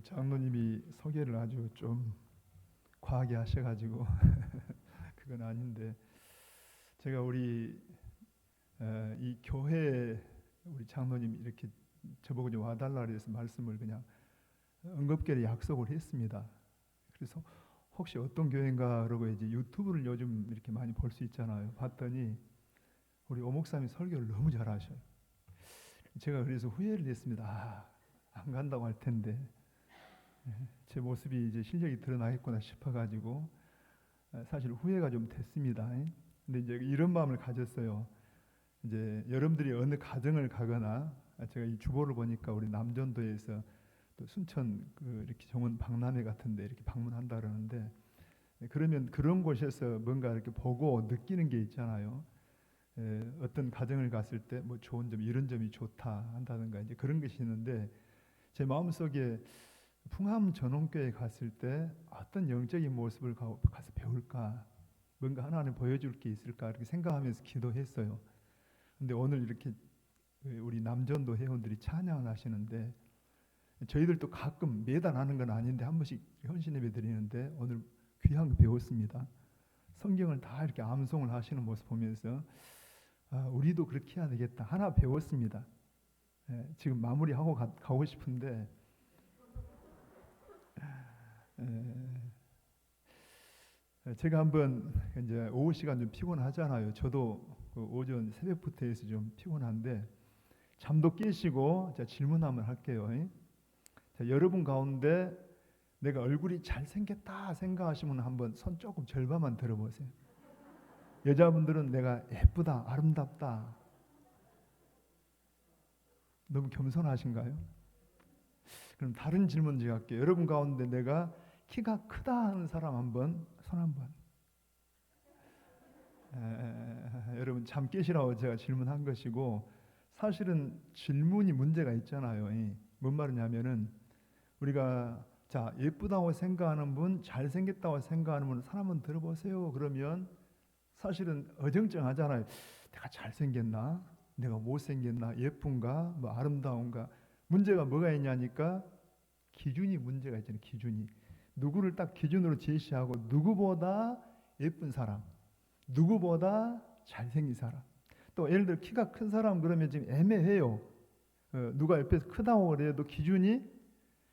우리 장로님이 소개를 아주 좀 과하게 하셔가지고 그건 아닌데 제가 우리 이 교회 우리 장로님 이렇게 저보고 좀 와달라 그래서 말씀을 그냥 응급결에 약속을 했습니다. 그래서 혹시 어떤 교회인가 그러고 이제 유튜브를 요즘 이렇게 많이 볼 수 있잖아요. 봤더니 우리 오 목사님이 설교를 너무 잘하셔요. 제가 그래서 후회를 했습니다. 안 간다고 할 텐데 제 모습이 이제 실력이 드러나겠구나 싶어가지고 사실 후회가 좀 됐습니다. 근데 이제 이런 마음을 가졌어요. 이제 여러분들이 어느 가정을 가거나 제가 이 주보를 보니까 우리 남전도에서 또 순천 이렇게 정원 박람회 같은데 이렇게 방문한다 그러는데 그러면 그런 곳에서 뭔가 이렇게 보고 느끼는 게 있잖아요. 어떤 가정을 갔을 때 뭐 좋은 점 이런 점이 좋다 한다든가 이제 그런 것이 있는데 제 마음속에 풍암 전원교회 갔을 때 어떤 영적인 모습을 가서 배울까 뭔가 하나님 보여줄 게 있을까 이렇게 생각하면서 기도했어요. 근데 오늘 이렇게 우리 남전도 회원들이 찬양을 하시는데 저희들도 가끔 매달 하는 건 아닌데 한 번씩 헌신 예배 드리는데 오늘 귀한 거 배웠습니다. 성경을 다 이렇게 암송을 하시는 모습 보면서 우리도 그렇게 해야 되겠다 하나 배웠습니다. 지금 마무리하고 가고 싶은데 제가 한번 이제 오후 시간 좀 피곤하잖아요. 저도 그 오전 새벽부터 해서 좀 피곤한데 잠도 깨시고 제가 질문 한번 할게요. 자, 여러분 가운데 내가 얼굴이 잘생겼다 생각하시면 한번 손 조금 절반만 들어보세요. 여자분들은 내가 예쁘다 아름답다 너무 겸손하신가요? 그럼 다른 질문 제가 할게요. 여러분 가운데 내가 키가 크다 하는 사람 한번 손 한번. 여러분 잠 깨시라고 제가 질문한 것이고 사실은 질문이 문제가 있잖아요. 뭔 말이냐면은 우리가 자 예쁘다고 생각하는 분, 잘생겼다고 생각하는 분 사람은 들어보세요. 그러면 사실은 어정쩡하잖아요. 내가 잘생겼나? 내가 못생겼나? 예쁜가? 뭐 아름다운가? 문제가 뭐가 있냐니까 기준이 문제가 있잖아요. 기준이 누구를 딱 기준으로 제시하고 누구보다 예쁜 사람, 누구보다 잘생긴 사람. 또 예를 들어 키가 큰 사람 그러면 지금 애매해요. 누가 옆에서 크다고 그래도 기준이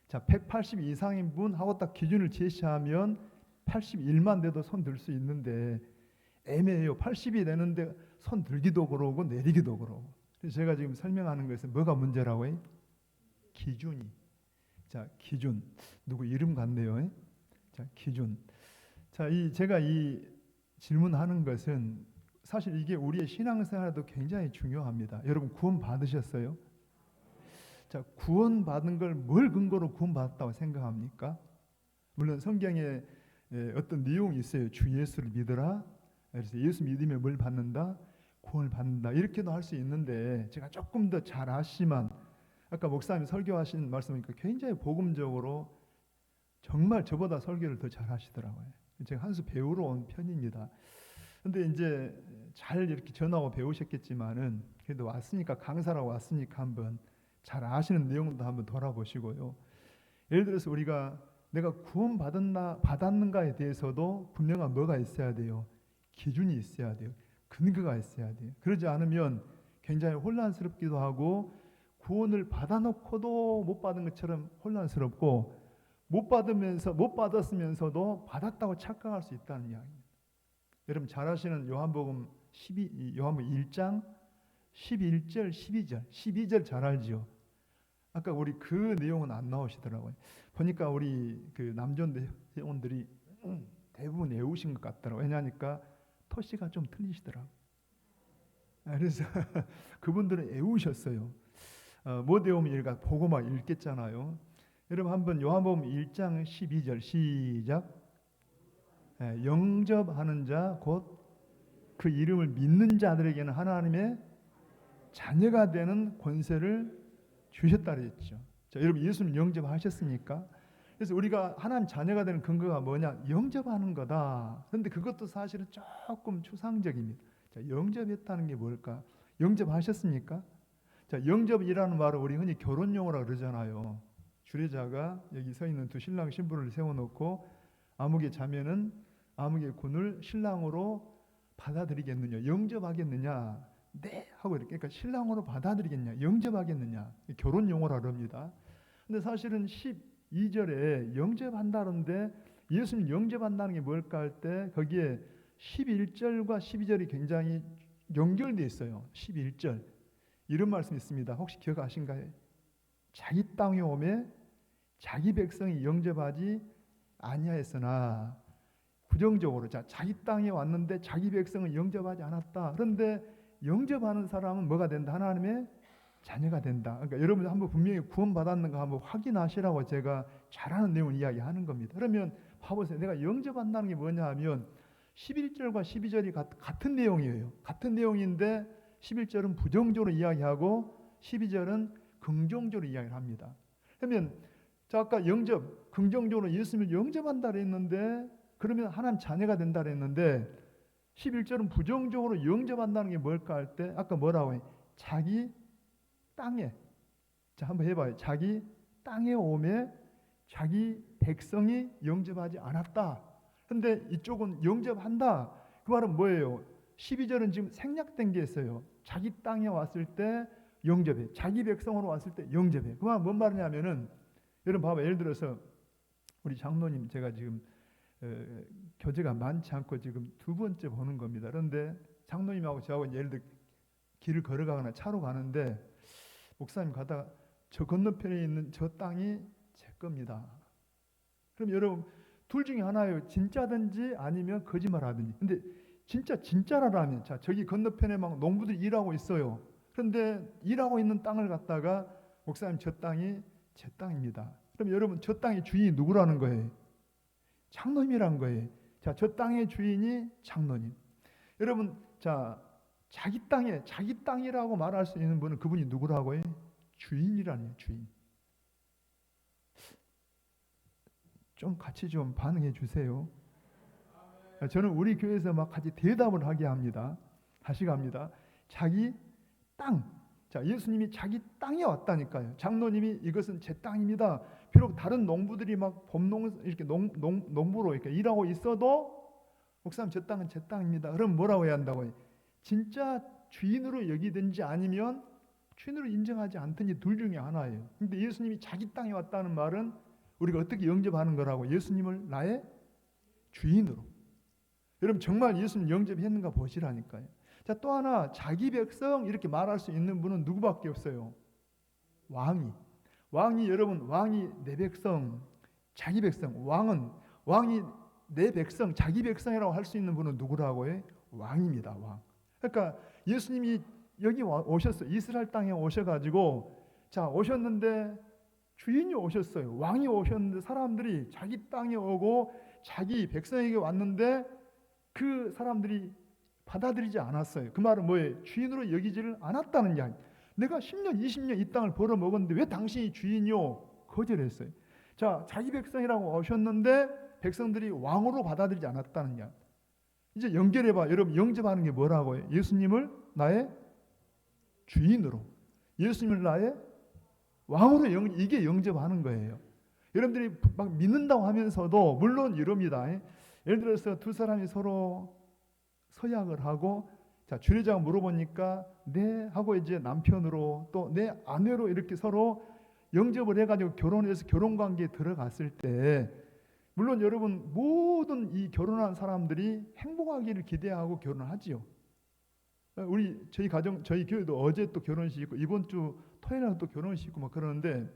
자 180 이상인 분 하고 딱 기준을 제시하면 81만 돼도 손 들 수 있는데 애매해요. 80이 되는데 손 들기도 그러고 내리기도 그러고. 그래서 제가 지금 설명하는 것은 뭐가 문제라고요? 기준이. 자 기준 누구 이름 같네요. 자 기준. 자 제가 이 질문하는 것은 사실 이게 우리의 신앙생활에도 굉장히 중요합니다. 여러분 구원 받으셨어요? 자 구원 받은 걸 뭘 근거로 구원 받았다고 생각합니까? 물론 성경에 어떤 내용이 있어요. 주 예수를 믿어라. 그래서 예수 믿으면 뭘 받는다? 구원을 받는다. 이렇게도 할 수 있는데 제가 조금 더 잘 아시지만 아까 목사님 설교하신 말씀이니까 굉장히 복음적으로 정말 저보다 설교를 더 잘 하시더라고요. 제가 한 수 배우러 온 편입니다. 근데 이제 잘 이렇게 전하고 배우셨겠지만은 그래도 왔으니까 강사라고 왔으니까 한번 잘 아시는 내용도 한번 돌아보시고요. 예를 들어서 우리가 내가 구원 받았는가에 대해서도 분명한 뭐가 있어야 돼요. 기준이 있어야 돼요. 근거가 있어야 돼요. 그러지 않으면 굉장히 혼란스럽기도 하고 구원을 받아놓고도 못 받은 것처럼 혼란스럽고 못 받았으면서도 받았다고 착각할 수 있다는 이야기입니다. 여러분 잘 아시는 요한복음 1장 11절 12절 잘 알지요. 아까 우리 그 내용은 안 나오시더라고요. 보니까 우리 그 남전도 회원들이 대부분 외우신 것 같더라고요. 왜냐하니까 토시가 좀 틀리시더라고요. 그래서 그분들은 외우셨어요. 못 외우면 얘가 보고 막 읽겠잖아요. 여러분 한번 요한복음 1장 12절 시작. 영접하는 자 곧 그 이름을 믿는 자들에게는 하나님의 자녀가 되는 권세를 주셨다 그랬죠. 자, 여러분 예수님 영접하셨습니까? 그래서 우리가 하나님 자녀가 되는 근거가 뭐냐? 영접하는 거다. 그런데 그것도 사실은 조금 추상적입니다. 자, 영접했다는 게 뭘까? 영접하셨습니까? 자, 영접이라는 말을 우리 흔히 결혼 용어라 그러잖아요. 주례자가 여기 서 있는 두 신랑 신부를 세워놓고 아무개 자매는 아무개 군을 신랑으로 받아들이겠느냐, 영접하겠느냐, 네 하고 이렇게, 그러니까 신랑으로 받아들이겠냐, 영접하겠느냐, 결혼 용어라 그럽니다. 근데 사실은 12절에 영접한다는데 예수님 영접한다는 게 뭘까 할 때 거기에 11절과 12절이 굉장히 연결되어 있어요. 11절 이런 말씀이 있습니다. 혹시 기억하신가요? 자기 땅에 오매 자기 백성이 영접하지 아니하였으나, 부정적으로 자기 땅에 왔는데 자기 백성은 영접하지 않았다. 그런데 영접하는 사람은 뭐가 된다? 하나님의 자녀가 된다. 그러니까 여러분 한번 분명히 구원받았는가 한번 확인하시라고 제가 잘하는 내용을 이야기하는 겁니다. 그러면 봐보세요. 내가 영접한다는 게 뭐냐 하면 11절과 12절이 같은 내용이에요. 같은 내용인데 11절은 부정적으로 이야기하고 12절은 긍정적으로 이야기를 합니다. 그러면 자, 아까 영접, 긍정적으로 예수님을 영접한다 그랬는데, 그러면 하나님 자녀가 된다 그랬는데 11절은 부정적으로 영접한다는 게 뭘까 할 때 아까 뭐라고 해? 자기 땅에, 자 한번 해봐요. 자기 땅에 오매 자기 백성이 영접하지 않았다. 근데 이쪽은 영접한다. 그 말은 뭐예요? 12절은 지금 생략된 게 있어요. 자기 땅에 왔을 때 영접해. 자기 백성으로 왔을 때 영접해. 그 말은 뭔 말이냐면은, 여러분 봐봐. 예를 들어서 우리 장로님 제가 지금 교제가 많지 않고 지금 두 번째 보는 겁니다. 그런데 장로님하고 저하고 예를 들어 길을 걸어가거나 차로 가는데 목사님 가다가 저 건너편에 있는 저 땅이 제 겁니다. 그럼 여러분 둘 중에 하나예요. 진짜든지 아니면 거짓말하든지. 근데 진짜라면, 자 저기 건너편에 막 농부들이 일하고 있어요. 그런데 일하고 있는 땅을 갖다가 목사님 저 땅이 제 땅입니다. 그럼 여러분 저 땅의 주인이 누구라는 거예요? 장로님이란 거예요. 자, 저 땅의 주인이 장로님. 여러분, 자 자기 땅이라고 말할 수 있는 분은 그분이 누구라고 해요? 주인이라는 주인. 좀 같이 좀 반응해 주세요. 저는 우리 교회에서 막 같이 대답을 하게 합니다. 다시 갑니다. 자기 땅. 자, 예수님이 자기 땅에 왔다니까요. 장로님이 이것은 제 땅입니다. 비록 다른 농부들이 막 봄농 이렇게 농부로 이렇게 일하고 있어도 목사님 저 땅은 제 땅입니다. 그럼 뭐라고 해야 한다고요? 진짜 주인으로 여기든지 아니면 주인으로 인정하지 않든지 둘 중에 하나예요. 근데 예수님이 자기 땅에 왔다는 말은 우리가 어떻게 영접하는 거라고? 예수님을 나의 주인으로. 여러분 정말 예수님 영접했는가 보시라니까요. 자, 또 하나 자기 백성 이렇게 말할 수 있는 분은 누구밖에 없어요? 왕이 여러분, 왕이 내 백성, 자기 백성. 왕이 내 백성, 자기 백성이라고 할 수 있는 분은 누구라고 해? 왕입니다. 왕. 그러니까 예수님이 여기 오셨어요. 이스라엘 땅에 오셔가지고, 자 오셨는데 주인이 오셨어요. 왕이 오셨는데 사람들이 자기 땅에 오고 자기 백성에게 왔는데 그 사람들이 받아들이지 않았어요. 그 말은 뭐예요? 주인으로 여기지를 않았다는 이야기. 내가 10년, 20년 이 땅을 벌어먹었는데 왜 당신이 주인이요? 거절했어요. 자, 자기 백성이라고 오셨는데 백성들이 왕으로 받아들이지 않았다는 이야기. 이제 연결해봐. 여러분 영접하는 게 뭐라고 해요? 예수님을 나의 주인으로, 예수님을 나의 왕으로 이게 영접하는 거예요. 여러분들이 막 믿는다고 하면서도 물론 이럽니다. 예를 들어서 두 사람이 서로 서약을 하고, 자 주례자가 물어보니까 네 하고 이제 남편으로 또 내 아내로 이렇게 서로 영접을 해가지고 결혼해서 결혼관계에 들어갔을 때, 물론 여러분 모든 이 결혼한 사람들이 행복하기를 기대하고 결혼하지요. 저희 가정, 저희 교회도 어제 또 결혼식 있고 이번 주 토요일에 또 결혼식 있고 막 그러는데,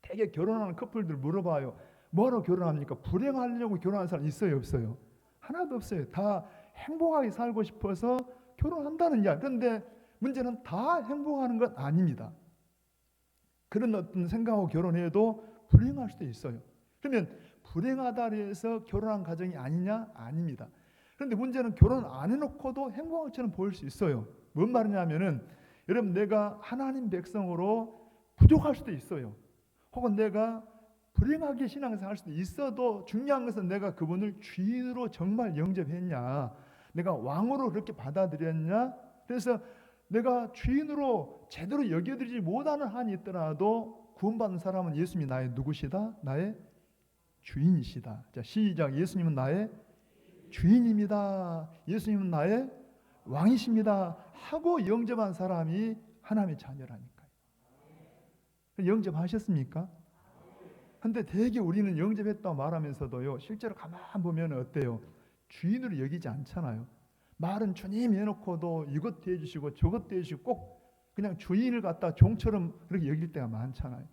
되게 결혼하는 커플들 물어봐요. 뭐하러 결혼합니까? 불행하려고 결혼하는 사람 있어요, 없어요? 하나도 없어요. 다 행복하게 살고 싶어서 결혼한다는 이야기. 그런데 문제는 다 행복하는 건 아닙니다. 그런 어떤 생각하고 결혼해도 불행할 수도 있어요. 그러면 불행하다 해서 결혼한 가정이 아니냐? 아닙니다. 그런데 문제는 결혼 안 해놓고도 행복한 것처럼 보일 수 있어요. 뭔 말이냐면은, 여러분 내가 하나님 백성으로 부족할 수도 있어요. 혹은 내가 불행하게 신앙생활 할 수도 있어도 중요한 것은 내가 그분을 주인으로 정말 영접했냐, 내가 왕으로 그렇게 받아들였냐. 그래서 내가 주인으로 제대로 여겨드리지 못하는 한이 있더라도 구원받은 사람은 예수님이 나의 누구시다? 나의 주인이시다. 자, 시작. 예수님은 나의 주인입니다. 예수님은 나의 왕이십니다. 하고 영접한 사람이 하나님의 자녀라니까요. 영접하셨습니까? 근데 대개 우리는 영접했다고 말하면서도요, 실제로 가만 보면 어때요? 주인으로 여기지 않잖아요. 말은 주님 해놓고도 이것도 해주시고 저것도 해주시고 꼭 그냥 주인을 갖다 종처럼 그렇게 여길 때가 많잖아요.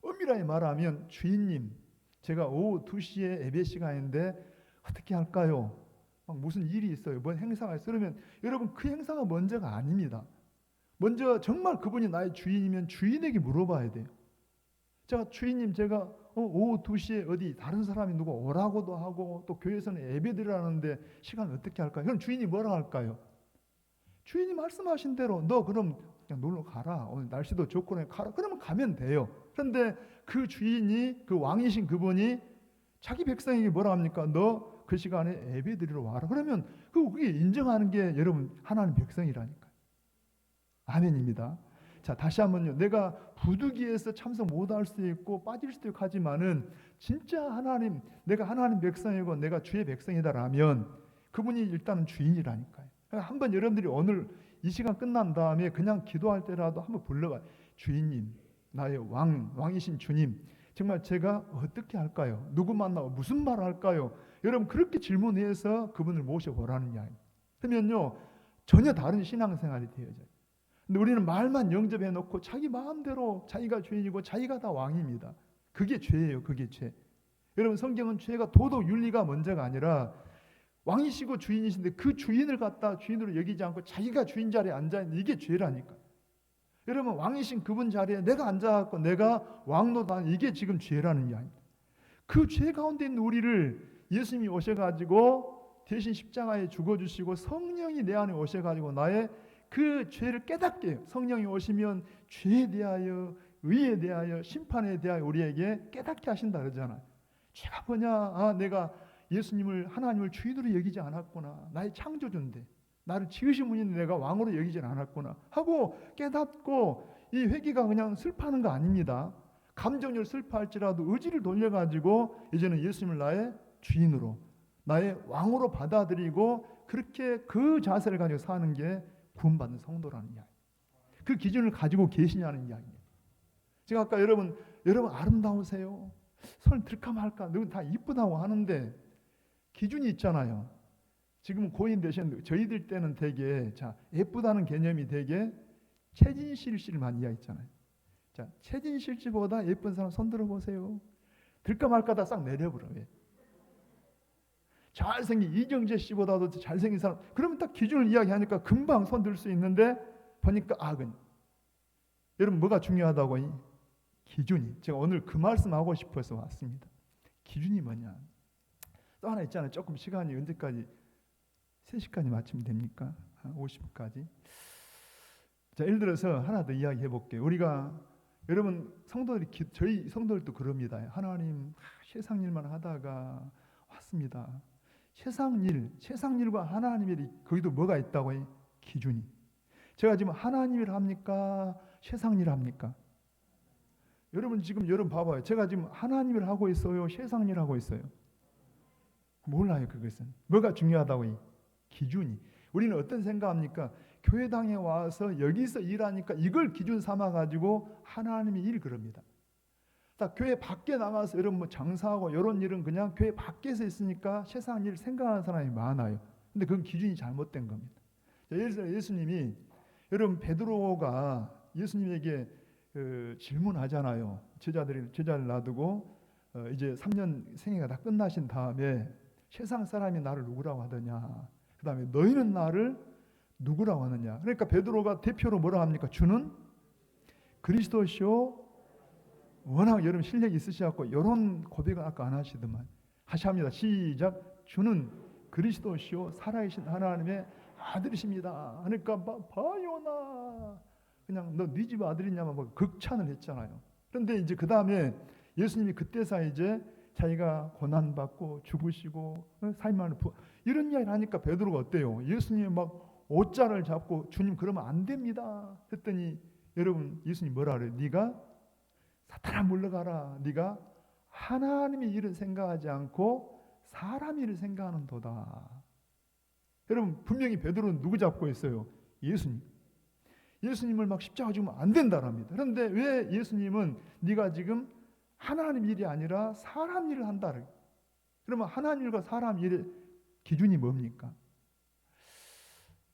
엄밀하게 말하면 주인님, 제가 오후 2시에 예배 시간인데 어떻게 할까요? 막 무슨 일이 있어요. 뭔 행사가 있어요. 그러면 여러분 그 행사가 먼저가 아닙니다. 먼저 정말 그분이 나의 주인이면 주인에게 물어봐야 돼요. 제가 주인님, 제가 오후 2시에 어디 다른 사람이 누가 오라고도 하고 또 교회에서는 예배 드리라는데 시간을 어떻게 할까요? 그럼 주인이 뭐라 할까요? 주인이 말씀하신 대로 너 그럼 그냥 놀러 가라. 오늘 날씨도 좋고 가라. 그러면 가면 돼요. 그런데 그 주인이, 그 왕이신 그분이 자기 백성에게 뭐라 합니까? 너 그 시간에 예배 드리러 와라. 그러면 그게 인정하는 게 여러분 하나님 백성이라니까요. 아멘입니다. 자, 다시 한번요. 내가 부득이해서 참석 못할 수도 있고 빠질 수도 있고 하지만은 진짜 하나님, 내가 하나님 백성이고 내가 주의 백성이다라면 그분이 일단은 주인이라니까요. 그러니까 한번 여러분들이 오늘 이 시간 끝난 다음에 그냥 기도할 때라도 한번 불러봐요. 주인님, 나의 왕이신 주님, 정말 제가 어떻게 할까요? 누구 만나고 무슨 말을 할까요? 여러분 그렇게 질문해서 그분을 모셔보라는 이야기. 그러면요 전혀 다른 신앙생활이 되어져요. 근데 우리는 말만 영접해 놓고 자기 마음대로 자기가 주인이고 자기가 다 왕입니다. 그게 죄예요. 그게 죄. 여러분 성경은 죄가 도덕 윤리가 먼저가 아니라 왕이시고 주인이신데 그 주인을 갖다 주인으로 여기지 않고 자기가 주인 자리에 앉아있는 이게 죄라니까. 여러분 왕이신 그분 자리에 내가 앉아갖고 내가 왕노다, 이게 지금 죄라는 이야기입니다. 그 죄 가운데 있는 우리를 예수님이 오셔가지고 대신 십자가에 죽어주시고 성령이 내 안에 오셔가지고 나의 그 죄를 깨닫게 해요. 성령이 오시면 죄에 대하여, 의에 대하여, 심판에 대하여 우리에게 깨닫게 하신다 그러잖아요. 죄가 뭐냐? 내가 예수님을, 하나님을 주인으로 여기지 않았구나. 나의 창조주인데, 나를 지으신 분인데 내가 왕으로 여기지 않았구나 하고 깨닫고, 이 회개가 그냥 슬퍼하는 거 아닙니다. 감정을 슬퍼할지라도 의지를 돌려가지고 이제는 예수님을 나의 주인으로, 나의 왕으로 받아들이고 그렇게 그 자세를 가지고 사는 게 구원받는 성도라는 이야기. 그 기준을 가지고 계시냐는 이야기예요. 제가 아까 여러분 아름다우세요. 손을 들까 말까, 누군 다 이쁘다고 하는데 기준이 있잖아요. 지금 고인 되셨는데 저희들 때는 되게 예쁘다는 개념이 되게 최진실 씨만 이야기했잖아요. 자, 최진실 씨보다 예쁜 사람 손 들어보세요. 들까 말까 다 싹 내려버려. 왜? 잘생긴 이정재 씨보다도 잘생긴 사람, 그러면 딱 기준을 이야기하니까 금방 손 들 수 있는데 보니까 그냥 여러분 뭐가 중요하다고? 이 기준이. 제가 오늘 그 말씀하고 싶어서 왔습니다. 기준이 뭐냐? 또 하나 있잖아요. 조금 시간이 언제까지? 3시까지 마치면 됩니까? 50까지. 자, 예를 들어서 하나 더 이야기해 볼게요. 우리가 여러분 성도들이 저희 성도들도 그럽니다. 하나님 세상 일만 하다가 왔습니다. 세상 일과 하나님의 일, 거기도 뭐가 있다고 해? 기준이. 제가 지금 하나님 일 합니까? 세상 일 합니까? 여러분 봐봐요. 제가 지금 하나님 일 하고 있어요? 세상 일 하고 있어요? 몰라요. 그것은 뭐가 중요하다고 해? 기준이. 우리는 어떤 생각합니까? 교회당에 와서 여기서 일하니까 이걸 기준 삼아가지고 하나님의 일 그럽니다. 교회 밖에 나가서 여러분 뭐 장사하고 이런 일은 그냥 교회 밖에서 있으니까 세상 일 생각하는 사람이 많아요. 근데 그건 기준이 잘못된 겁니다. 예를 들어 예수님이, 여러분 베드로가 예수님에게 질문하잖아요. 제자를 놔두고 이제 3년 생애가 다 끝나신 다음에 세상 사람이 나를 누구라고 하더냐, 그 다음에 너희는 나를 누구라고 하느냐. 그러니까 베드로가 대표로 뭐라 합니까? 주는 그리스도시요. 워낙 여러분 실력이 있으셔갖고 이런 고백을 아까 안 하시더만 하시합니다. 시작. 주는 그리스도시요 살아계신 하나님의 아들이십니다. 그러니까 바요나 그냥 너 네 집 아들이냐면 뭐 극찬을 했잖아요. 그런데 이제 그 다음에 예수님이 그때서 이제 자기가 고난받고 죽으시고 삶을 이런 이야기를 하니까 베드로가 어때요? 예수님이 막 옷자를 잡고 주님 그러면 안 됩니다 했더니 여러분 예수님 뭐라 그래요? 네가 사탄아 물러가라. 네가 하나님의 일을 생각하지 않고 사람 일을 생각하는도다. 여러분 분명히 베드로는 누구 잡고 있어요? 예수님. 예수님을 막 십자가 죽으면 안 된다랍니다. 그런데 왜 예수님은 네가 지금 하나님 일이 아니라 사람 일을 한다. 그러면 하나님 일과 사람 일의 기준이 뭡니까?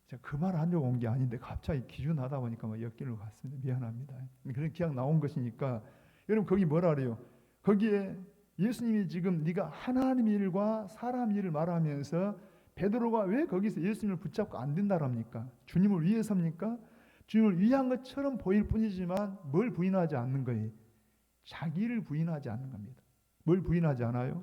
제가 그 말을 하려고 온 게 아닌데 갑자기 기준 하다 보니까 막 엮이는 것 같습니다. 미안합니다. 그런 기약 나온 것이니까 여러분 거기 뭐라 그래요? 거기에 예수님이 지금 네가 하나님 일과 사람 일을 말하면서 베드로가 왜 거기서 예수님을 붙잡고 안 된다랍니까? 주님을 위해서입니까? 주님을 위한 것처럼 보일 뿐이지만 뭘 부인하지 않는 거예요? 자기를 부인하지 않는 겁니다. 뭘 부인하지 않아요?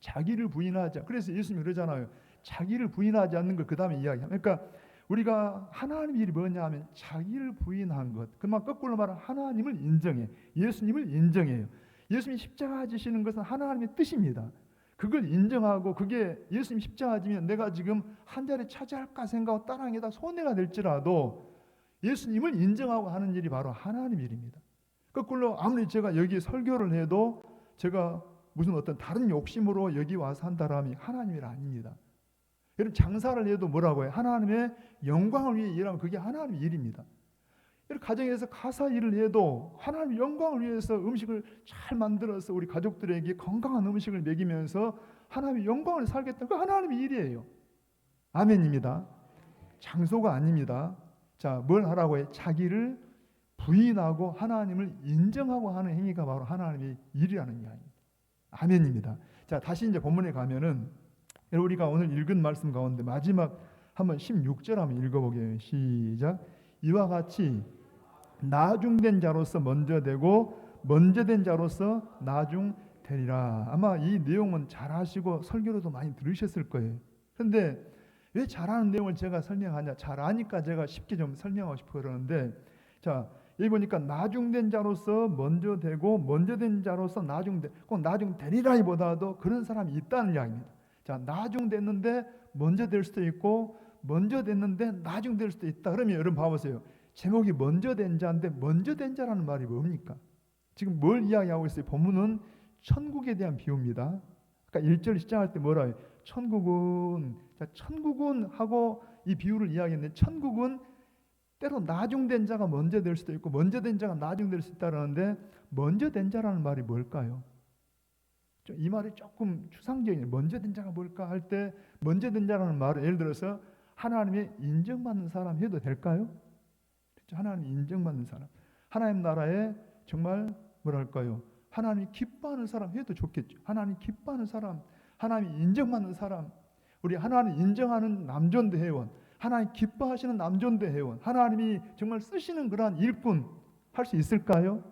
자기를 부인하지. 그래서 예수님이 그러잖아요. 자기를 부인하지 않는 걸 그 다음에 이야기합니다. 그러니까 우리가 하나님 일이 뭐냐 하면 자기를 부인한 것. 그만 거꾸로 말하면 하나님을 인정해. 예수님을 인정해요. 예수님이 십자가 지시는 것은 하나님의 뜻입니다. 그걸 인정하고 그게 예수님 십자가 지면 내가 지금 한 자리 차지할까 생각하고 따라하기다 손해가 될지라도 예수님을 인정하고 하는 일이 바로 하나님 일입니다. 거꾸로 아무리 제가 여기 설교를 해도 제가 무슨 어떤 다른 욕심으로 여기 와서 한 사람이 하나님 일 아닙니다. 여러분 장사를 해도 뭐라고 해요? 하나님의 영광을 위해 일하면 그게 하나님의 일입니다. 여러분 가정에서 가사 일을 해도 하나님의 영광을 위해서 음식을 잘 만들어서 우리 가족들에게 건강한 음식을 먹이면서 하나님의 영광을 살겠다. 그 하나님의 일이에요. 아멘입니다. 장소가 아닙니다. 자, 뭘 하라고 해요? 자기를 부인하고 하나님을 인정하고 하는 행위가 바로 하나님의 일이라는 이야기입니다. 아멘입니다. 자, 다시 이제 본문에 가면은 우리가 오늘 읽은 말씀 가운데 마지막 한번 16절 한번 읽어보게요. 시작. 이와 같이 나중된 자로서 먼저 되고 먼저 된 자로서 나중되리라. 아마 이 내용은 잘 아시고 설교로도 많이 들으셨을 거예요. 그런데 왜 잘하는 내용을 제가 설명하냐? 잘 아니까 제가 쉽게 좀 설명하고 싶어 그러는데, 자 여기 보니까 나중된 자로서 먼저 되고 먼저 된 자로서 꼭 나중되리라기보다도 그런 사람이 있다는 이야기입니다. 자, 나중됐는데 먼저 될 수도 있고 먼저 됐는데 나중될 수도 있다. 그러면 여러분 봐보세요. 제목이 먼저 된 자인데 먼저 된 자라는 말이 뭡니까? 지금 뭘 이야기하고 있어요? 본문은 천국에 대한 비유입니다. 아까 1절 시작할 때 뭐라 해요? 천국은, 자, 천국은 하고 이 비유를 이야기했는데 천국은 때로 나중된 자가 먼저 될 수도 있고 먼저 된 자가 나중될 수 있다는데 먼저 된 자라는 말이 뭘까요? 이 말이 조금 추상적이에요. 먼저 된 자가 뭘까 할 때 먼저 된 자라는 말은 예를 들어서 하나님의 인정받는 사람 해도 될까요? 그렇죠? 하나님 인정받는 사람, 하나님 나라에 정말 뭐랄까요? 하나님이 기뻐하는 사람 해도 좋겠죠. 하나님 기뻐하는 사람, 하나님이 인정받는 사람, 우리 하나님 인정하는 남존대 회원, 하나님 기뻐하시는 남존대 회원, 하나님이 정말 쓰시는 그러한 일꾼 할 수 있을까요?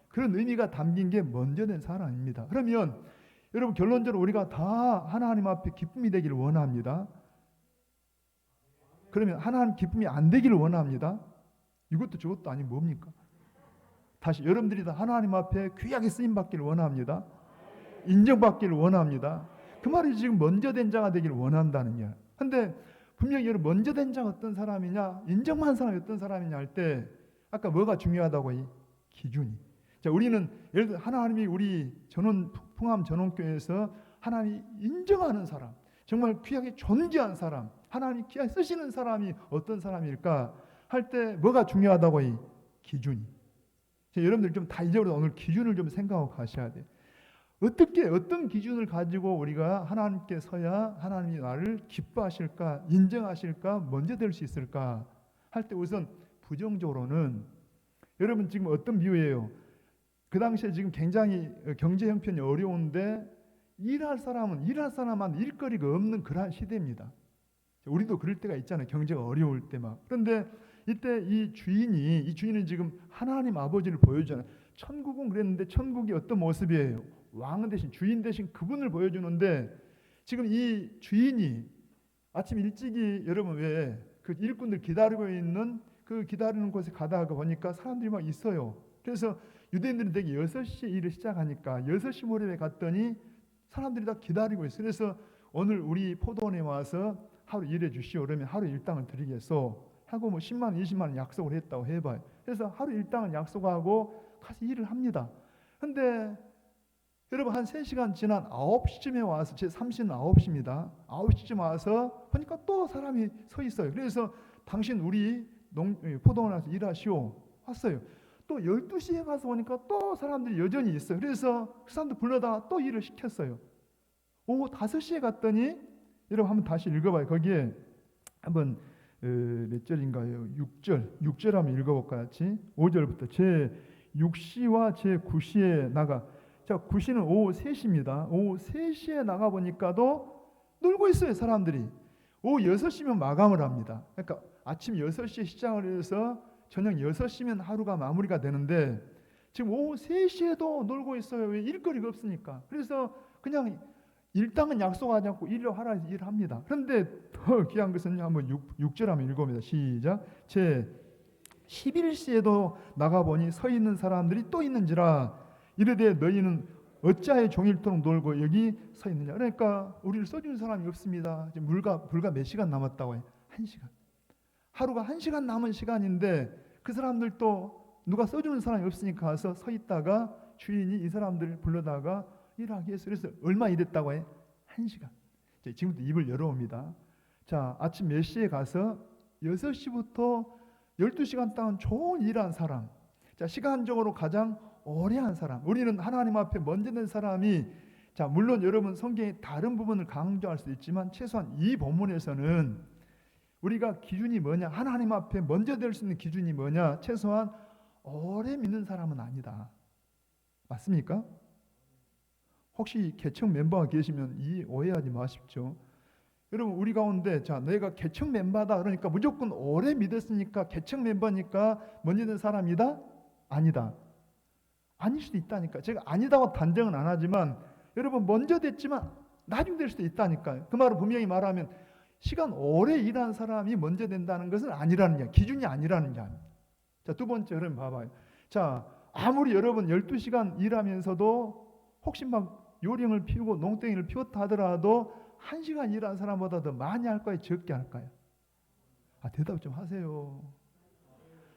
그런 의미가 담긴 게 먼저 된 사람입니다. 그러면 여러분 결론적으로 우리가 다 하나님 앞에 기쁨이 되기를 원합니다. 그러면 하나님 기쁨이 안 되기를 원합니다. 이것도 저것도 아니 뭡니까? 다시 여러분들이 다 하나님 앞에 귀하게 쓰임 받기를 원합니다. 인정받기를 원합니다. 그 말이 지금 먼저 된 자가 되기를 원한다는 이야기. 근데 분명히 여러분 먼저 된 자가 어떤 사람이냐, 인정받은 사람이 어떤 사람이냐 할 때 아까 뭐가 중요하다고 이 기준이. 자, 우리는 예를 들어 하나님이 우리 풍암 전원교회에서 하나님이 인정하는 사람, 정말 귀하게 존귀한 사람, 하나님이 귀하게 쓰시는 사람이 어떤 사람일까 할 때 뭐가 중요하다고 이 기준이. 자, 여러분들 좀 다 잊어버려 오늘 기준을 좀 생각하고 가셔야 돼. 어떤 기준을 가지고 우리가 하나님께 서야 하나님이 나를 기뻐하실까, 인정하실까, 먼저 될 수 있을까 할 때 우선 부정적으로는 여러분 지금 어떤 비유예요? 그 당시에 지금 굉장히 경제 형편이 어려운데 일할 사람은 일거리가 없는 그러한 시대입니다. 우리도 그럴 때가 있잖아요. 경제가 어려울 때 막. 그런데 이때 이 주인은 지금 하나님 아버지를 보여주잖아요. 천국은 그랬는데 천국이 어떤 모습이에요? 왕 대신 주인 대신 그분을 보여주는데 지금 이 주인이 아침 일찍이 여러분 왜 그 일꾼들 기다리고 있는 그 기다리는 곳에 가다가 보니까 사람들이 막 있어요. 그래서 유대인들은 되게 6시에 일을 시작하니까 6시 무렵에 갔더니 사람들이 다 기다리고 있어요. 그래서 오늘 우리 포도원에 와서 하루 일해 주시오. 그러면 하루 일당을 드리겠소 하고 뭐 10만 원, 20만 원 약속을 했다고 해봐요. 그래서 하루 일당을 약속하고 가서 일을 합니다. 근데 여러분 한 3시간 지난 9시쯤에 와서, 제 3시는 9시입니다. 9시쯤 와서 보니까 또 사람이 서 있어요. 그래서 당신 우리 포도원에서 일하시오 왔어요. 또 12시에 가서 보니까 또 사람들이 여전히 있어요. 그래서 그 사람들 불러다가 또 일을 시켰어요. 오후 5시에 갔더니, 여러분 한번 다시 읽어봐요. 거기에 한번 몇 절인가요? 6절 한번 읽어볼까요? 같이 5절부터 제 6시와 제 9시에 나가. 자, 9시는 오후 3시입니다. 오후 3시에 나가보니까도 놀고 있어요, 사람들이. 오후 6시면 마감을 합니다. 그러니까 아침 6시에 시작을 해서 저녁 6시면 하루가 마무리가 되는데, 지금 오후 3시에도 놀고 있어요. 왜? 일거리가 없으니까. 그래서 그냥 일당은 약속하지 않고 일을 하라 해서 일을 합니다. 그런데 더 귀한 것은 한번 6절 한번 읽어봅니다. 시작. 제 11시에도 나가보니 서 있는 사람들이 또 있는지라 이르되 너희는 어찌하여 종일토록 놀고 여기 서 있느냐. 그러니까 우리를 써주는 사람이 없습니다. 지금 불과 몇 시간 남았다고 해요. 1시간. 하루가 1시간 남은 시간인데 그 사람들도 누가 써주는 사람이 없으니까 가서 서 있다가 주인이 이 사람들을 불러다가 일하게 했어요. 그래서 얼마 일했다고 해? 1시간. 지금부터 입을 열어옵니다. 자, 아침 몇 시에 가서 6시부터 12시간 동안 좋은 일한 사람. 자, 시간적으로 가장 오래 한 사람. 우리는 하나님 앞에 먼저 된 사람이, 자, 물론 여러분 성경의 다른 부분을 강조할 수 있지만 최소한 이 본문에서는 우리가 기준이 뭐냐, 하나님 앞에 먼저 될 수 있는 기준이 뭐냐, 최소한 오래 믿는 사람은 아니다. 맞습니까? 혹시 개척 멤버가 계시면 이 오해하지 마십시오. 여러분 우리 가운데, 자, 내가 개척 멤버다 그러니까 무조건 오래 믿었으니까 개척 멤버니까 먼저 된 사람이다? 아니다. 아닐 수도 있다니까. 제가 아니다고 단정은 안 하지만 여러분 먼저 됐지만 나중 될 수도 있다니까요. 그 말은 분명히 말하면 시간 오래 일한 사람이 먼저 된다는 것은 아니라는 게, 기준이 아니라는 게 아닙니다. 자, 두 번째 여러분 봐봐요. 자, 아무리 여러분 12시간 일하면서도 혹시 막 요령을 피우고 농땡이를 피웠다 하더라도 1시간 일한 사람보다 더 많이 할까요? 적게 할까요? 대답 좀 하세요.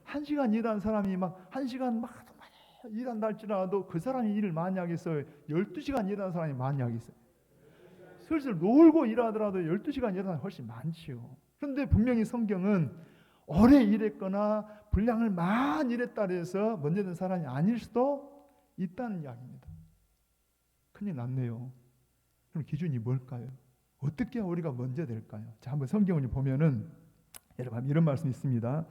1시간 일한 사람이 막 1시간 막 일한다 할지라도 그 사람이 일을 많이 하겠어요? 12시간 일하는 사람이 많이 하겠어요? 슬슬 놀고 일하더라도 12시간 일하는 사람이 훨씬 많지요. 그런데 분명히 성경은 오래 일했거나 분량을 많이 일했다 해서 먼저 된 사람이 아닐 수도 있다는 이야기입니다. 큰일 났네요. 그럼 기준이 뭘까요? 어떻게 우리가 먼저 될까요? 자, 한번 성경을 보면은 여러분 이런 말씀이 있습니다.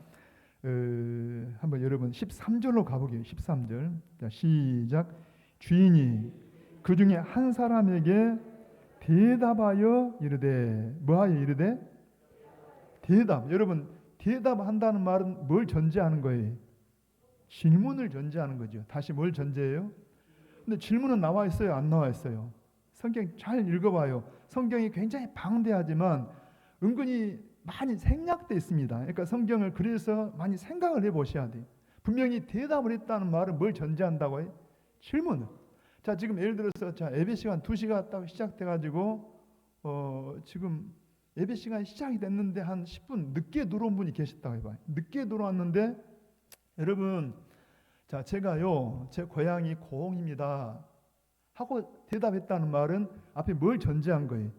한번 여러분 13절로 가보게요. 13절. 자, 시작. 주인이 그 중에 한 사람에게 대답하여 이르되, 뭐하여 이르되? 대답. 여러분 대답한다는 말은 뭘 전제하는 거예요? 질문을 전제하는 거죠. 다시 뭘 전제해요? 근데 질문은 나와 있어요? 안 나와 있어요? 성경 잘 읽어봐요. 성경이 굉장히 방대하지만 은근히 많이 생략되어 있습니다. 그러니까 성경을 그래서 많이 생각을 해보셔야 돼요. 분명히 대답을 했다는 말은 뭘 전제한다고 해요? 질문을. 자, 지금 예를 들어서 자, 예배 시간 2시가 딱 시작돼가지고 지금 예배 시간이 시작이 됐는데 한 10분 늦게 들어온 분이 계셨다고 해봐요. 늦게 들어왔는데 여러분, 자, 제가요, 제 고향이 고흥입니다 하고 대답했다는 말은 앞에 뭘 전제한 거예요?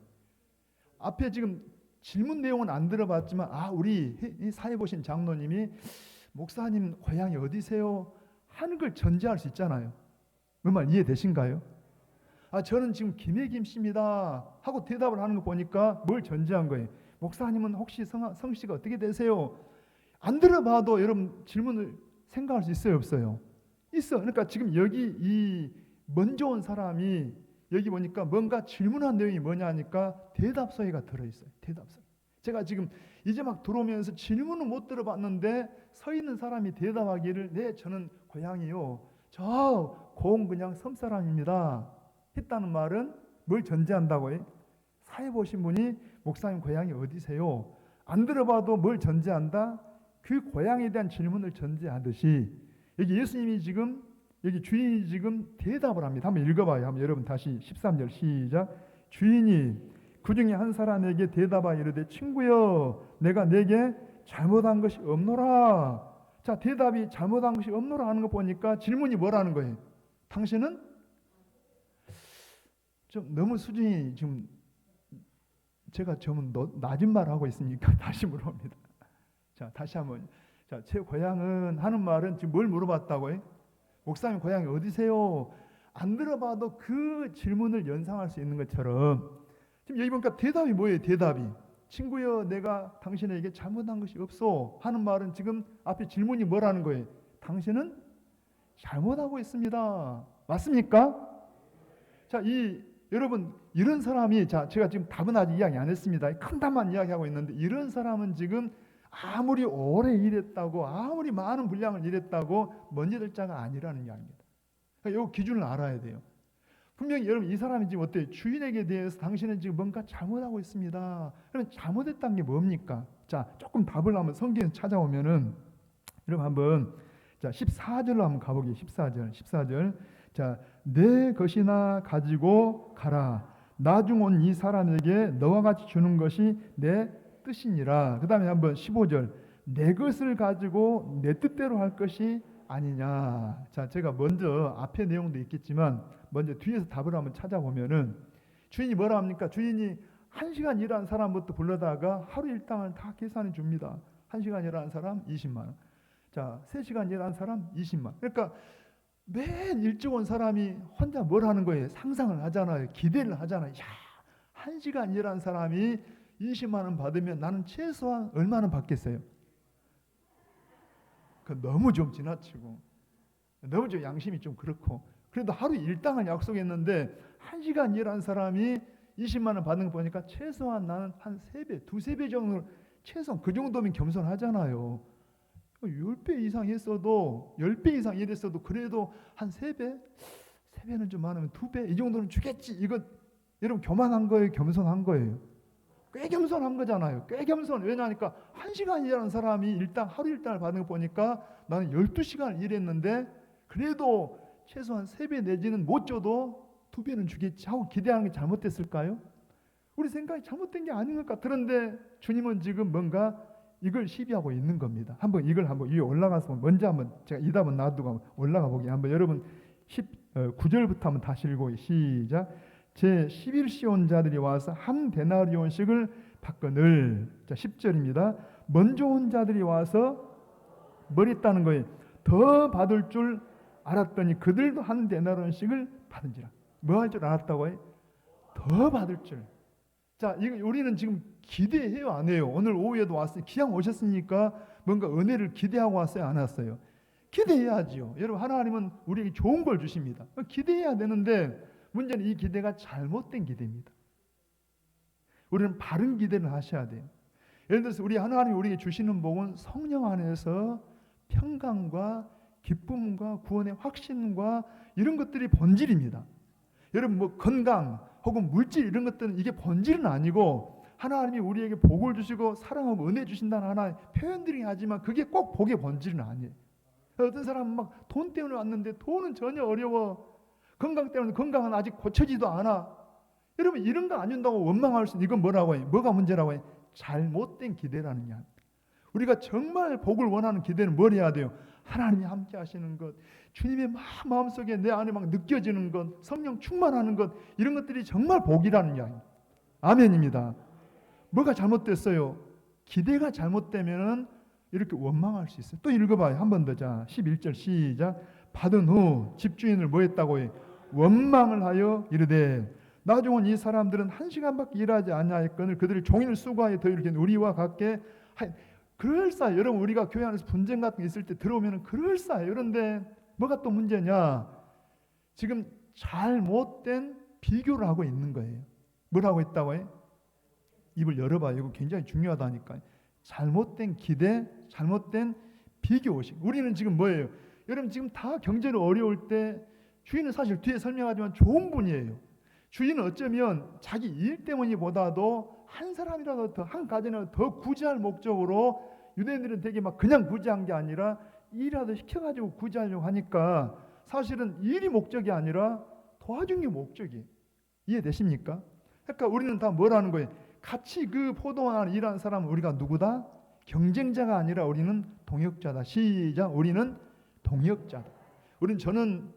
앞에 지금 질문 내용은 안 들어봤지만 우리 사회 보신 장로님이 목사님 고향이 어디세요? 하는 걸 전제할 수 있잖아요. 그 말 이해되신가요? 저는 지금 김해김 씨입니다 하고 대답을 하는 거 보니까 뭘 전제한 거예요? 목사님은 혹시 성씨가 어떻게 되세요? 안 들어봐도 여러분 질문을 생각할 수 있어요, 없어요? 있어. 그러니까 지금 여기 이 먼저 온 사람이 여기 보니까 뭔가 질문한 내용이 뭐냐 하니까 대답서에가 들어있어요. 대답서. 제가 지금 이제 막 들어오면서 질문은 못 들어봤는데 서 있는 사람이 대답하기를, 네, 저는 고향이요, 저 고흥 그냥 섬사람입니다 했다는 말은 뭘 전제한다고 해요? 사회 보신 분이 목사님 고향이 어디세요? 안 들어봐도 뭘 전제한다? 그 고향에 대한 질문을 전제하듯이 여기 예수님이 지금, 여기 주인이 지금 대답을 합니다. 한번 읽어봐요. 한번 여러분 다시 13절 시작. 주인이 그 중에 한 사람에게 대답하여 이르되 친구여 내가 내게 잘못한 것이 없노라. 자, 대답이 잘못한 것이 없노라 하는 거 보니까 질문이 뭐라는 거예요? 당신은 좀 너무 수준이 지금 제가 좀 낮은 말 하고 있으니까 다시 물어봅니다. 자, 다시 한번. 자, 제 고향은 하는 말은 지금 뭘 물어봤다고요? 목사님 고향이 어디세요? 안 들어봐도 그 질문을 연상할 수 있는 것처럼 지금 여기 보니까 대답이 뭐예요? 대답이 친구여 내가 당신에게 잘못한 것이 없소 하는 말은 지금 앞에 질문이 뭐라는 거예요? 당신은 잘못하고 있습니다. 맞습니까? 자, 여러분 이런 사람이 자 제가 지금 답은 아직 이야기 안 했습니다. 큰 답만 이야기하고 있는데 이런 사람은 지금 아무리 오래 일했다고 아무리 많은 분량을 일했다고 먼지 될 자가 아니라는 이야기입니다. 그러니까 이 기준을 알아야 돼요. 분명히 여러분 이 사람이 지금 어때요? 주인에게 대해서 당신은 지금 뭔가 잘못하고 있습니다. 그러면 잘못했다는 게 뭡니까? 자, 조금 답을 한번 성경에 찾아오면은 여러분 한번 자 14절로 한번 가보게요. 14절. 자, 내 것이나 가지고 가라. 나중 온 이 사람에게 너와 같이 주는 것이 내 뜻이니라. 그 다음에 한번 15절. 내 것을 가지고 내 뜻대로 할 것이 아니냐. 자, 제가 먼저 앞에 내용도 있겠지만 먼저 뒤에서 답을 한번 찾아보면은 주인이 뭐라 합니까? 주인이 1시간 일한 사람부터 불러다가 하루 일당을 다 계산해 줍니다. 1시간 일한 사람 20만 원. 자, 3시간 일한 사람 20만 원. 그러니까 맨 일찍 온 사람이 혼자 뭘 하는 거예요? 상상을 하잖아요. 기대를 하잖아요. 야, 1시간 일한 사람이 20만 원 받으면 나는 최소한 얼마나 받겠어요? 그 너무 좀 지나치고 너무 좀 양심이 좀 그렇고 그래도 하루 일당을 약속했는데 1시간 일한 사람이 20만 원 받는 거 보니까 최소한 나는 한 3배, 2-3배 정도 최소한 그 정도면 겸손하잖아요. 10배 이상 했어도 10배 이상 일했어도 그래도 한 3배? 3배는 좀 많으면 2배? 이 정도는 주겠지. 이거 여러분 교만한 거예요? 겸손한 거예요? 꽤 겸손한 거잖아요. 꽤 겸손. 왜냐하니까 1시간 일하는 사람이 일당 하루 일당을 받는 거 보니까 나는 12시간 일했는데 그래도 최소한 3배 내지는 못 줘도 2배는 주겠지 하고 기대하는 게 잘못됐을까요? 우리 생각이 잘못된 게 아닌 것 같아. 그런데 주님은 지금 뭔가 이걸 시비하고 있는 겁니다. 한번 이걸 한번 위에 올라가서 먼저 한번 제가 이 답은 놔두고 올라가 보기 한번 여러분 9절부터 한번 다시 읽고 시작. 제 11시 온 자들이 와서 한 데나리온씩을 받거늘. 자 10절입니다. 먼저 온 자들이 와서 뭘 했다는 거예요? 더 받을 줄 알았더니 그들도 한 데나리온씩을 받은지라. 뭐 할 줄 알았다고 해요? 더 받을 줄. 자, 이거 우리는 지금 기대해요, 안 해요? 오늘 오후에도 왔어요. 기왕 오셨으니까 뭔가 은혜를 기대하고 왔어요, 안 왔어요? 기대해야지요. 여러분 하나님은 우리에게 좋은 걸 주십니다. 기대해야 되는데 문제는 이 기대가 잘못된 기대입니다. 우리는 바른 기대를 하셔야 돼요. 예를 들어서 우리 하나님이 우리에게 주시는 복은 성령 안에서 평강과 기쁨과 구원의 확신과 이런 것들이 본질입니다. 여러분 뭐 건강 혹은 물질 이런 것들은 이게 본질은 아니고 하나님이 우리에게 복을 주시고 사랑하고 은혜 주신다는 하나의 표현들이 하지만 그게 꼭 복의 본질은 아니에요. 어떤 사람은 막 돈 때문에 왔는데 돈은 전혀 어려워. 건강 때문에 건강은 아직 고쳐지도 않아. 여러분 이런 거 안 준다고 원망할 수 있는 이건 뭐라고 해요? 뭐가 문제라고 해요? 잘못된 기대라는 게. 우리가 정말 복을 원하는 기대는 뭘 해야 돼요? 하나님이 함께 하시는 것, 주님의 마음속에 내 안에 막 느껴지는 것, 성령 충만하는 것, 이런 것들이 정말 복이라는 이야기. 아멘입니다. 뭐가 잘못됐어요? 기대가 잘못되면은 이렇게 원망할 수 있어요. 또 읽어봐요. 한 번 더. 자, 11절 시작. 받은 후 집주인을 뭐 했다고 해요? 원망을 하여 이르되 나중은 이 사람들은 1시간밖에 일하지 아니하였거늘 그들이 종일 수고하여 더 이렇게 우리와 같게 그럴싸해. 여러분 우리가 교회 안에서 분쟁 같은 게 있을 때 들어오면 그럴싸해. 그런데 뭐가 또 문제냐? 지금 잘못된 비교를 하고 있는 거예요. 뭘 하고 있다고 해요? 입을 열어봐요. 이거 굉장히 중요하다니까요. 잘못된 기대, 잘못된 비교의식. 우리는 지금 뭐예요? 여러분 지금 다 경제로 어려울 때 주인은 사실 뒤에 설명하지만 좋은 분이에요. 주인은 어쩌면 자기 일 때문이보다도 한 사람이라도 더, 한 가정이라도 더 구제할 목적으로 유대인들은 되게 막 그냥 구제한 게 아니라 일이라도 시켜가지고 구제하려고 하니까 사실은 일이 목적이 아니라 도와준 게 목적이에요. 이해되십니까? 그러니까 우리는 다 뭐라는 거예요? 같이 그 포도원 일하는 사람은 우리가 누구다? 경쟁자가 아니라 우리는 동역자다. 시작. 우리는 동역자다. 저는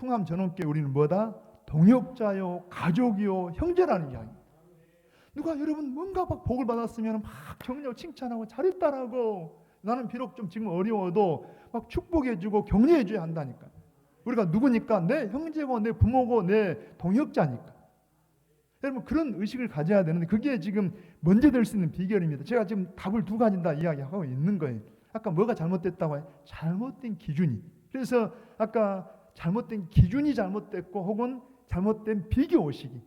성함 전원께 우리는 뭐다? 동역자요, 가족이요, 형제라는 이야기입니다. 누가 여러분 뭔가 막 복을 받았으면 막 격려 칭찬하고 잘했다라고, 나는 비록 좀 지금 어려워도 막 축복해주고 격려해줘야 한다니까. 우리가 누구니까? 내 형제고 내 부모고 내 동역자니까. 여러분 그런 의식을 가져야 되는데 그게 지금 먼저 될 수 있는 비결입니다. 제가 지금 답을 두 가지 다 이야기하고 있는 거예요. 아까 뭐가 잘못됐다고 해요? 잘못된 기준이. 그래서 아까 잘못된 기준이 잘못됐고 혹은 잘못된 비교의식이.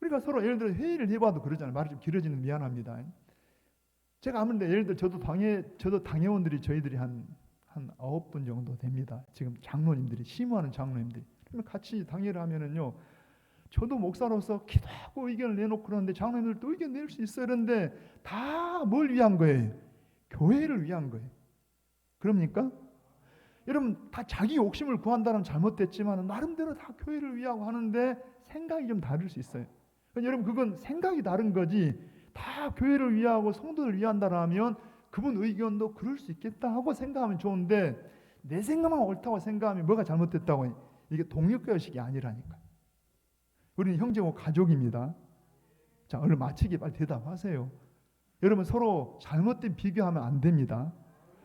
우리가 서로 예를 들어 회의를 해봐도 그러잖아요. 말이 좀 길어지는 미안합니다. 제가 아무래도 예를 들어 저도 당회원들이 저희들이 한 9분 정도 됩니다. 지금 장로님들이, 심우하는 장로님들이. 그러면 같이 당회를 하면은요, 저도 목사로서 기도하고 의견을 내놓고 그러는데 장로님들도 의견 낼 수 있어요. 그런데 다 뭘 위한 거예요? 교회를 위한 거예요. 그럽니까? 여러분 다 자기 욕심을 구한다는 잘못됐지만 나름대로 다 교회를 위하고 하는데 생각이 좀 다를 수 있어요. 여러분 그건 생각이 다른 거지, 다 교회를 위하고 성도를 위한다라면 그분 의견도 그럴 수 있겠다 하고 생각하면 좋은데, 내 생각만 옳다고 생각하면 뭐가 잘못됐다고 해요? 이게 동역의식이 아니라니까. 우리는 형제고 가족입니다. 자, 얼른 마치기 빨리 대답하세요. 여러분 서로 잘못된 비교하면 안 됩니다.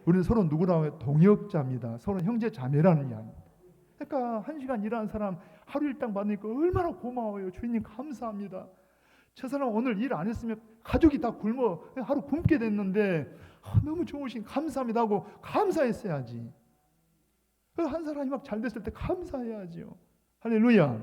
우리는 서로 누구라고 해요? 동역자입니다. 서로 형제 자매라는 이야기. 그러니까 1시간 일하는 사람 하루 일당 받으니까 얼마나 고마워요. 주인님 감사합니다. 저 사람 오늘 일 안 했으면 가족이 다 굶어 하루 굶게 됐는데 너무 좋으신 감사합니다 하고 감사했어야지. 한 사람이 막 잘 됐을 때 감사해야지요. 할렐루야.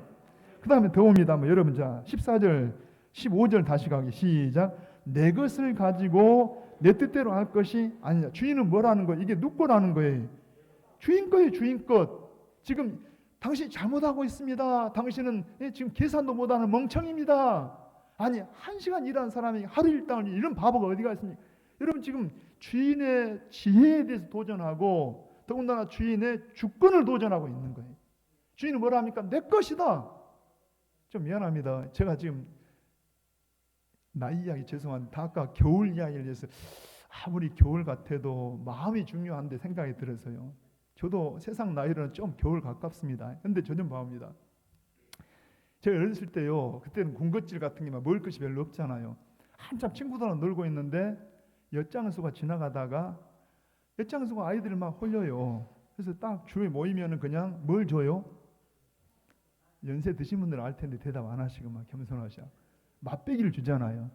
그 다음에 더 옵니다. 여러분 자 14절 15절 다시 가기 시작. 내 것을 가지고 내 뜻대로 할 것이 아니냐. 주인은 뭐라는 거예요? 이게 누구 거라는 거예요? 주인 거예요. 주인 것. 지금 당신이 잘못하고 있습니다. 당신은 지금 계산도 못하는 멍청입니다. 아니 1시간 일하는 사람이 하루 일당을 이런 바보가 어디가 있습니까? 여러분 지금 주인의 지혜에 대해서 도전하고 더군다나 주인의 주권을 도전하고 있는 거예요. 주인은 뭐라 합니까? 내 것이다. 좀 미안합니다. 제가 지금 나이 이야기 죄송한데 아까 겨울 이야기를 해서 아무리 겨울 같아도 마음이 중요한데 생각이 들어서요. 저도 세상 나이로는 좀 겨울 가깝습니다. 근데 저 좀 봐봅니다. 제가 어렸을 때요, 그때는 군것질 같은 게 막 먹을 것이 별로 없잖아요. 한참 친구들하고 놀고 있는데 엿장수가 지나가다가 엿장수가 아이들을 막 홀려요. 그래서 딱 주위에 모이면은 그냥 뭘 줘요? 연세 드신 분들은 알 텐데 대답 안 하시고 막 겸손하셔. 맛배기를 주잖아요.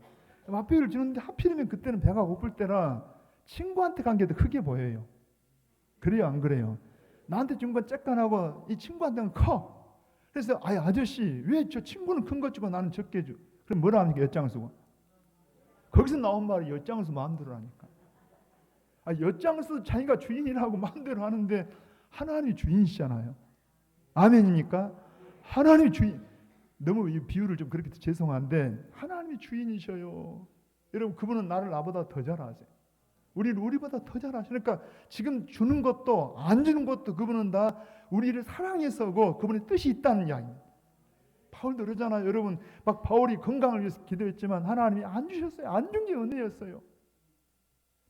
맛배기를 주는데 하필이면 그때는 배가 고플 때라 친구한테 간 게 더 크게 보여요. 그래요, 안 그래요? 나한테 준 건 쬐깐하고 이 친구한테는 커. 그래서 아저씨 왜 저 친구는 큰 것 주고 나는 적게 줘? 그럼 뭐라 합니까? 엿장수가. 거기서 나온 말이 엿장수 마음대로 하니까. 엿장수 자기가 주인이라고 마음대로 하는데 하나님이 주인이시잖아요. 아멘입니까? 하나님이 주인. 너무 이 비유를 좀 그렇게 죄송한데 하나님이 주인이셔요. 여러분 그분은 나를 나보다 더 잘 아세요. 우리를 우리보다 더 잘 아시니까 지금 주는 것도 안 주는 것도 그분은 다 우리를 사랑해서고 그분의 뜻이 있다는 이야기입니다. 바울도 그러잖아요. 여러분 막 바울이 건강을 위해서 기도했지만 하나님이 안 주셨어요. 안 준 게 은혜였어요.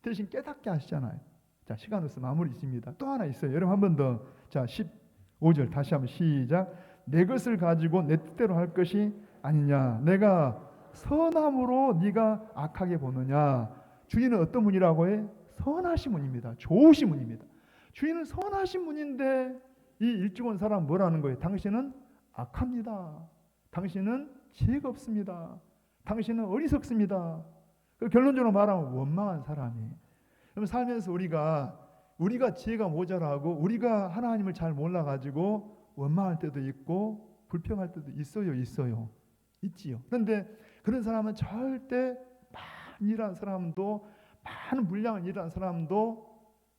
대신 깨닫게 하시잖아요. 자, 시간으로서 마무리 있습니다. 또 하나 있어요. 여러분 한 번 더. 자, 15절 다시 한번 시작. 내 것을 가지고 내 뜻대로 할 것이 아니냐. 내가 선함으로 네가 악하게 보느냐. 주인은 어떤 분이라고 해? 선하신 분입니다. 좋으신 분입니다. 주인은 선하신 분인데 이 일찍 온 사람 뭐라는 거예요? 당신은 악합니다. 당신은 지혜가 없습니다. 당신은 어리석습니다. 결론적으로 말하면 원망한 사람이에요. 그럼 살면서 우리가 지혜가 모자라고 우리가 하나님을 잘 몰라가지고 원망할 때도 있고 불평할 때도 있어요. 있지요. 그런데 그런 사람은 절대 많이 일하는 사람도 많은 분량을 일하는 사람도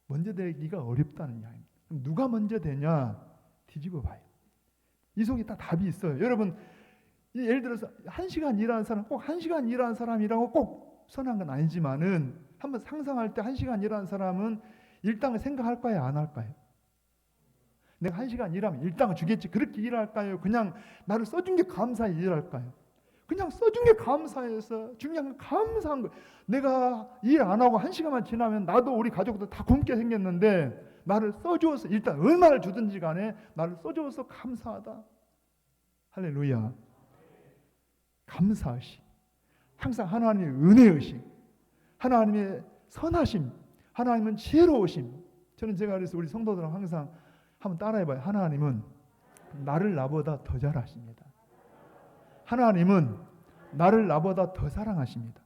먼저 되기가 어렵다는 이야기입니다. 그럼 누가 먼저 되냐? 뒤집어 봐요. 이 속에 다 답이 있어요. 여러분 예를 들어서 1시간 일하는 사람 꼭 1시간 일하는 사람이라고 꼭 선한 건 아니지만은 한번 상상할 때 1시간 일하는 사람은 일당을 생각할까요? 안 할까요? 내가 1시간 일하면 일당을 주겠지. 그렇게 일할까요? 그냥 나를 써준 게 감사해 일할까요? 그냥 써준 게 감사해서 중요한 건 감사한 거예요. 내가 일 안 하고 1시간만 지나면 나도 우리 가족도 다 굶게 생겼는데 나를 써주어서 일단 얼마를 주든지 간에 나를 써주어서 감사하다. 할렐루야. 감사의식. 항상 하나님의 은혜의식, 하나님의 선하심, 하나님은 지혜로우심. 저는 제가 그래서 우리 성도들은 항상 한번 따라해봐요. 하나님은 나를 나보다 더 잘하십니다. 하나님은 나를 나보다 더 사랑하십니다.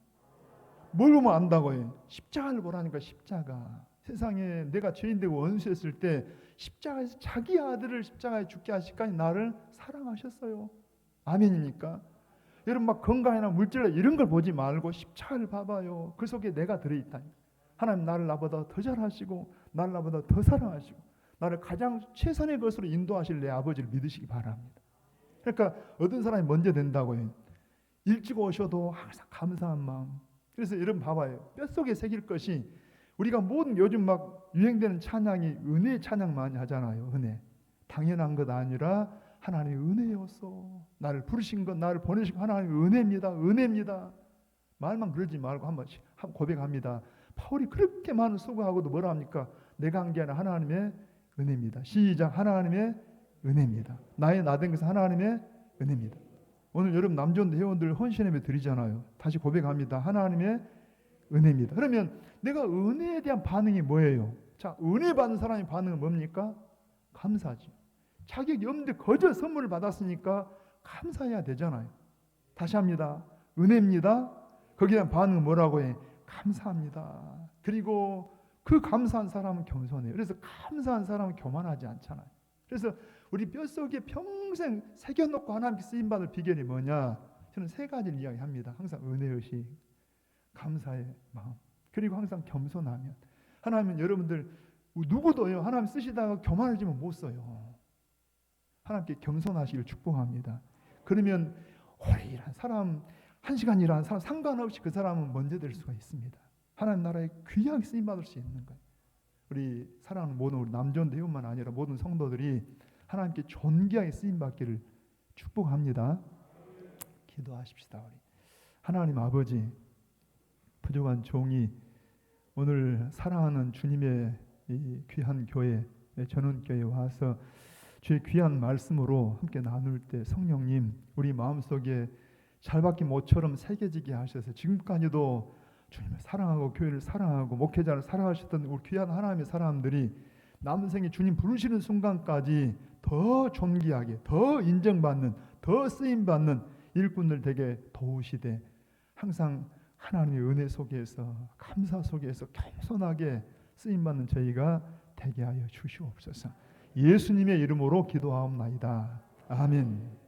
뭘 보면 안다고요? 십자가를 보라니까. 십자가. 세상에 내가 죄인되고 원수였을 때 십자가에서 자기 아들을 십자가에 죽게 하시기까지 나를 사랑하셨어요. 아멘입니까? 여러분 막 건강이나 물질이나 이런 걸 보지 말고 십자가를 봐봐요. 그 속에 내가 들어있다. 하나님 나를 나보다 더 잘하시고 나를 나보다 더 사랑하시고 나를 가장 최선의 것으로 인도하실 내 아버지를 믿으시기 바랍니다. 그러니까 어떤 사람이 먼저 된다고요? 일찍 오셔도 항상 감사한 마음. 그래서 여러분 봐봐요. 뼛속에 새길 것이 우리가 모든 요즘 막 유행되는 찬양이 은혜 찬양 많이 하잖아요. 은혜. 당연한 것 아니라 하나님의 은혜였어. 나를 부르신 것, 나를 보내신 것 하나님의 은혜입니다. 은혜입니다. 말만 그러지 말고 한번 고백합니다. 바울이 그렇게 많은 수고하고도 뭐라 합니까? 내가 한 게 아니라 하나님의 은혜입니다. 시작. 하나님의 은혜입니다. 나의 나된 것은 하나님의 은혜입니다. 오늘 여러분 남존 회원들 헌신예배 드리잖아요. 다시 고백합니다. 하나님의 은혜입니다. 그러면 내가 은혜에 대한 반응이 뭐예요? 자, 은혜 받는 사람의 반응은 뭡니까? 감사하죠. 자격이 없는데 거저 선물을 받았으니까 감사해야 되잖아요. 다시 합니다. 은혜입니다. 거기에 대한 반응은 뭐라고 해? 감사합니다. 그리고 그 감사한 사람은 겸손해요. 그래서 감사한 사람은 교만하지 않잖아요. 그래서 우리 뼛속에 평생 새겨놓고 하나님께 쓰임받을 비결이 뭐냐? 저는 세 가지를 이야기합니다. 항상 은혜의식, 감사의 마음, 그리고 항상 겸손하면. 하나님은 여러분들 누구도요 하나님 쓰시다가 교만을 지면 못 써요. 하나님께 겸손하시길 축복합니다. 그러면 오래 일한 사람, 1시간 일한 사람 상관없이 그 사람은 먼저 될 수가 있습니다. 하나님 나라에 귀하게 쓰임받을 수 있는 거예요. 우리 사랑하는 모든 우리 남존 대원만 아니라 모든 성도들이 하나님께 존귀하게 쓰임받기를 축복합니다. 기도하십시다. 우리 하나님 아버지, 부족한 종이 오늘 사랑하는 주님의 이 귀한 교회, 전원교회에 와서 주의 귀한 말씀으로 함께 나눌 때 성령님 우리 마음속에 잘 박힌 못처럼 새겨지게 하셔서 지금까지도 주님을 사랑하고 교회를 사랑하고 목회자를 사랑하셨던 우리 귀한 하나님의 사람들이 남은 생에 주님 부르시는 순간까지 더 존귀하게, 더 인정받는, 더 쓰임받는 일꾼들 되게 도우시되 항상 하나님의 은혜 속에서 감사 속에서 겸손하게 쓰임받는 저희가 되게 하여 주시옵소서. 예수님의 이름으로 기도하옵나이다. 아멘.